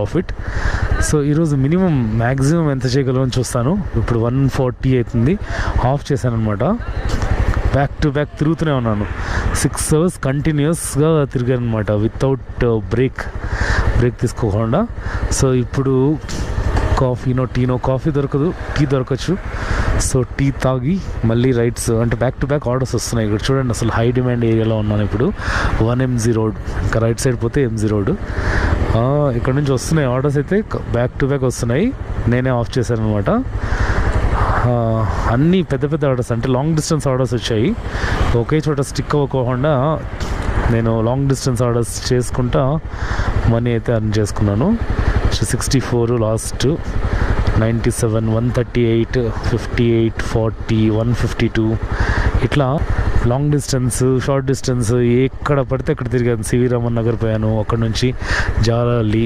Profit. So ఈరోజు minimum maximum ఎంత చేయగలమని చూస్తాను. ఇప్పుడు 140 అవుతుంది, ఆఫ్ చేశాను అనమాట. బ్యాక్ టు బ్యాక్ తిరుగుతూనే ఉన్నాను, 6 hours కంటిన్యూస్గా తిరిగాను అనమాట, వితౌట్ బ్రేక్ తీసుకోకుండా. సో ఇప్పుడు టీనో కాఫీ దొరకదు, టీ దొరకచ్చు. సో టీ తాగి మళ్ళీ రైడ్స్, అంటే బ్యాక్ టు బ్యాక్ ఆర్డర్స్ వస్తున్నాయి. ఇక్కడ చూడండి, అసలు హై డిమాండ్ ఏరియాలో ఉన్నాను ఇప్పుడు. 1MG రోడ్, ఇంకా రైట్ సైడ్ పోతే MG రోడ్. ఇక్కడ నుంచి వస్తున్నాయి ఆర్డర్స్, అయితే బ్యాక్ టు బ్యాక్ వస్తున్నాయి. నేనే ఆఫ్ చేశాను అనమాట. అన్నీ పెద్ద పెద్ద ఆర్డర్స్, అంటే లాంగ్ డిస్టెన్స్ ఆర్డర్స్ వచ్చాయి. ఒకే చోట స్టిక్ అవ్వకుండా నేను లాంగ్ డిస్టెన్స్ ఆర్డర్స్ చేసుకుంటా మనీ అయితే అర్న్ చేసుకున్నాను. 64 లాస్ట్, 97, 138, 58, 40, 152 ఇట్లా లాంగ్ డిస్టెన్స్, షార్ట్ డిస్టెన్స్ ఎక్కడ పడితే అక్కడ తిరిగాను. సివి రామన్ నగర్ పోయాను, అక్కడ నుంచి జాలహల్లి,